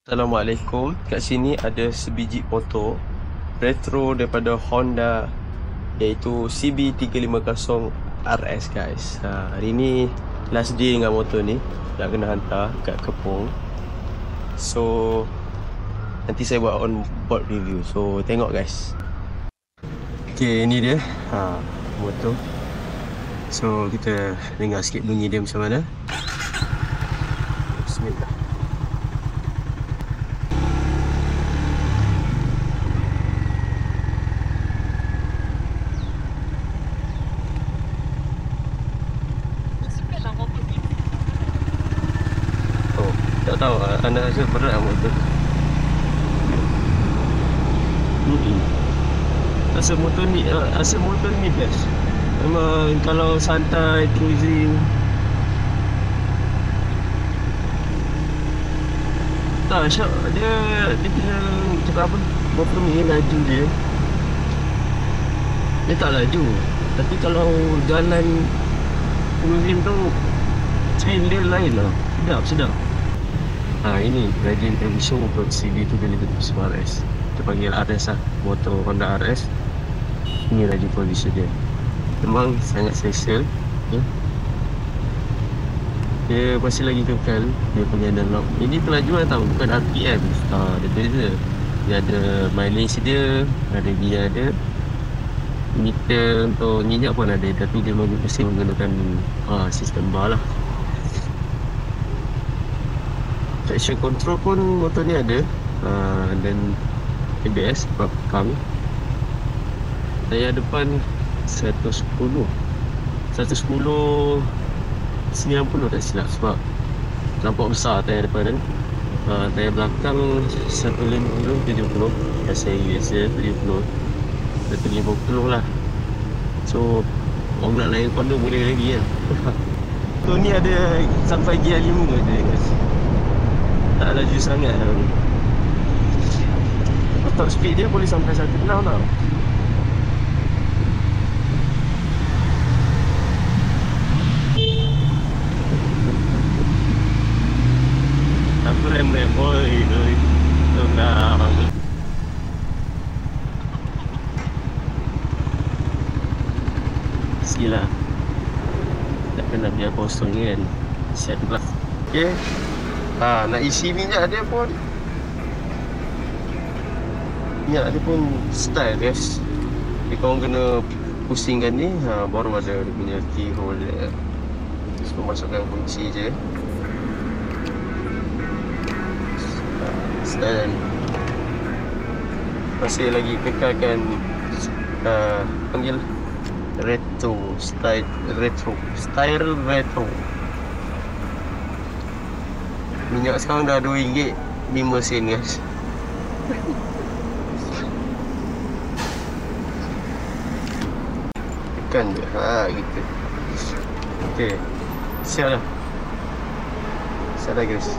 Assalamualaikum. Kat sini ada sebiji motor retro daripada Honda, iaitu CB350 RS guys. Hari ni last day dengan motor ni, nak kena hantar kat Kepong. So nanti saya buat on board review. So tengok guys. Okay, ini dia motor. So kita dengar sikit bunyi dia macam mana. Bismillah. Tak tahu, anda rasa berat motor. Rasa motor ni best. Memang kalau santai, cruising. Tak, Syak, dia cakap apa? Motor ni laju dia. Dia tak laju. Tapi kalau jalan cruising tu, train dia lain lah. Sedap. Ini rajin emission untuk CB350 RS. Kita panggil RS lah, motor Honda RS. Ini rajin condition dia. Memang sangat selesa. Dia masih lagi kekal dia punya analog. Ini kelajuan tau, bukan RPM. Dia beza. Dia ada mileage dia, ada gear dia, meter untuk minyak pun ada. Tapi dia masih menggunakan sistem bar lah. Traction control pun motor ni ada, dan ABS belakang. Tayar depan 110 90 tak silap, sebab nampak besar tayar depan kan. Tayar belakang 150 70, biasa 70 150 lah. So orang nak lain kondo boleh lagi kan. So ni ada sampai gear 5 je guys. Tak laju sangat. Top speed dia boleh sampai 1.6 tau. Aku rem boy. Silah. Tak kena biar kosong kan. Siap lah. Okay. Nak isi minyak dia pun style guys. Jadi korang kena pusingkan ni, baru ada dia punya keyhole dia. So masukkan kunci je. Style ni masih lagi kekalkan panggil retro style retro. Minyak sekarang dah RM2 5 sen guys. Tekan je. Gitu. Okay. Siap dah guys.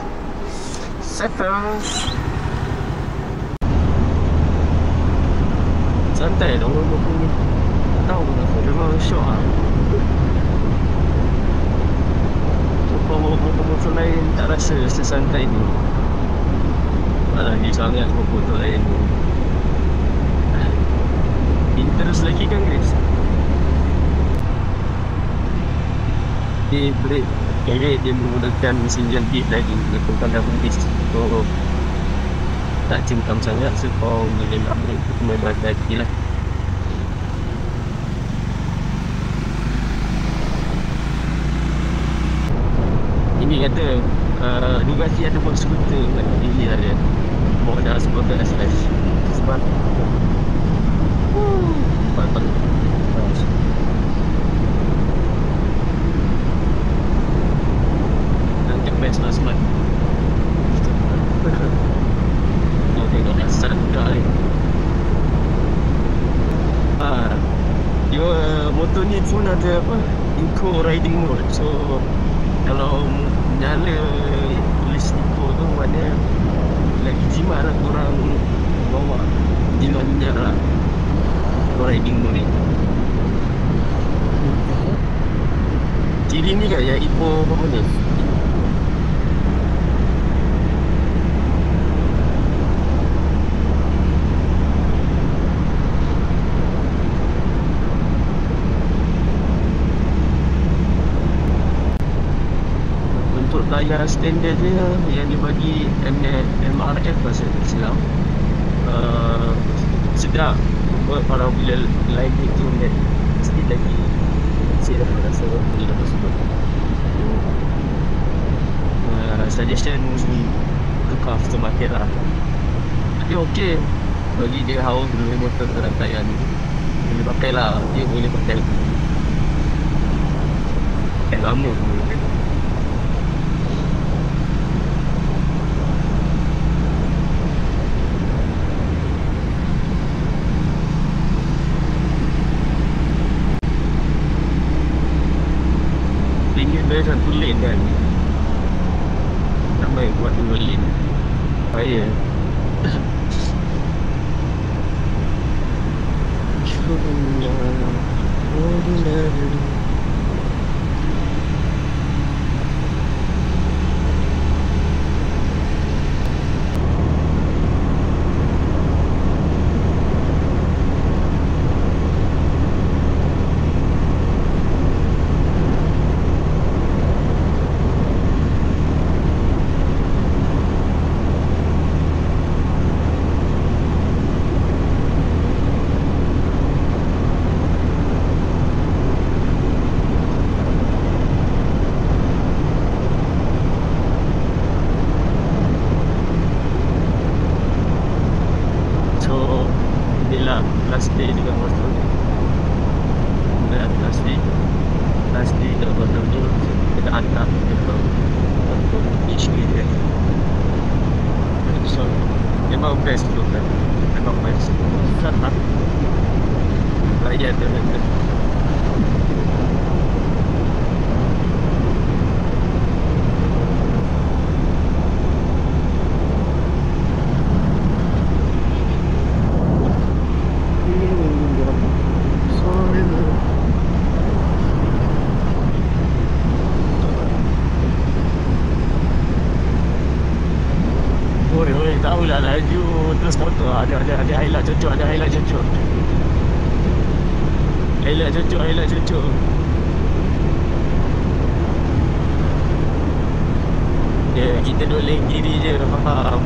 Santai dah orang ni. Tak tahu kenapa. Memang syok lah. Motor lain tak rasa sesantai ni. Lagi sangat motor lain ni. Interest lagi kan guys. Dia brake dia menggunakan mesin jangkit lagi. Letakkan dalam dis. So tak cincang sangat. So kau boleh nak brake tu memang hati lah. Ini kata Nugasi ada pun skuter ini ada modal skuter slash sebab mantap. Nanti best lah smart. Tengok asal dah ni. Dia motor ni pun ada apa, eco riding mode. So kalau nyala tulis eco tu maknanya lagi jimat lah korang bawa jimat minyak lah riding mode ni. Ciri ni kat yang eco apa ni, yang standard dia yang dia bagi MRF masa tak silap. Sedap. Kalau bila live itu mesti lagi saya dapat rasa bila lepas tu. Suggestion tukar aftermarket lah. Tapi okey, bagi dia haus dulu motor rantaian boleh pakai lah, dia boleh pakai lama. Tinggi dari satu lane kan, sampai buat 2 lane bahaya. Last day dengan motor ni. Last day dengan motor tu kita hantar ke HQ dia. So memang best tu kan. Memang best. Layan dia. Tahu lah laju terus motor ada highlight cocok, highlight cocok. Ya, kita duduk lane kiri je, faham.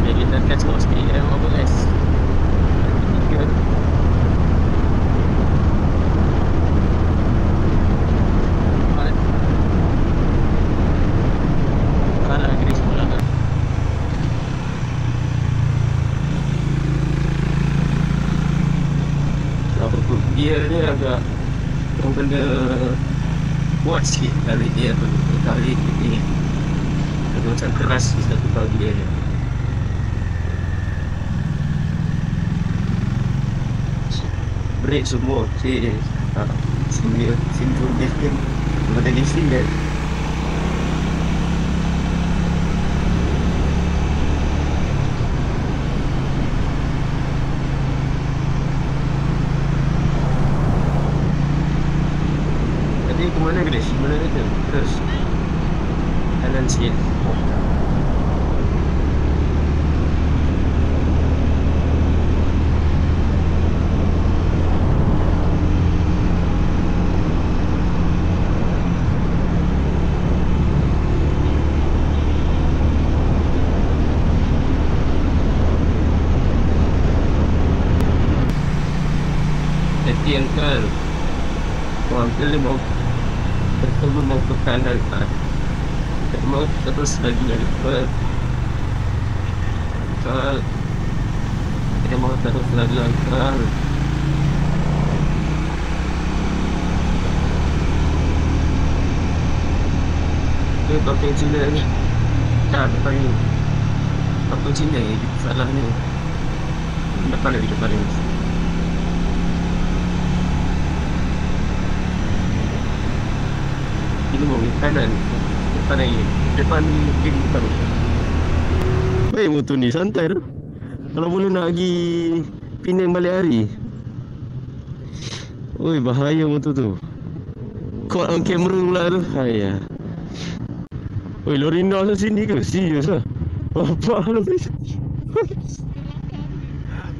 Ya, kita akan skor sikit, 15. Gear dia agak orang kena buat sikit kali dia kali ini ada macam keras di satu kali dia. Brake semua okey. Sini dia ada lifting dia. Ke mana guys? Mana tu? Terus kanan sikit. Jadi angkal dia mau bertemu mau ke kanan kan, mau terus lagi angkal dia mau terus lagi angkal. Dia pakai Cina ni, tak pakai Cina ni salah ni, depan ni. Ini mau ke kanan, depan kiri depan. Baik motor ni santai tu. Kalau boleh nak pergi Penang balik hari. Oi, bahaya motor tu. Caught on camera pula tu. Hayah. Oi, lori nol sini ke? Serius lah. Apa lori?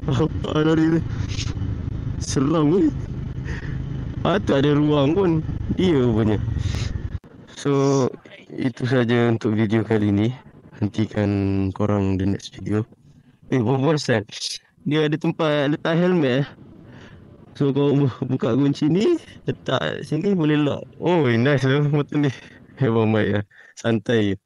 Apa lari tu? Seram ni. Tak ada ruang pun. Iya rupanya. So, itu saja untuk video kali ni. Nantikan korang the next video. Berbual Stan. Dia ada tempat letak helmet. So, kau buka kunci ni, letak sini boleh lock. Oh, nice lah motor ni. Memang baik lah. Santai je.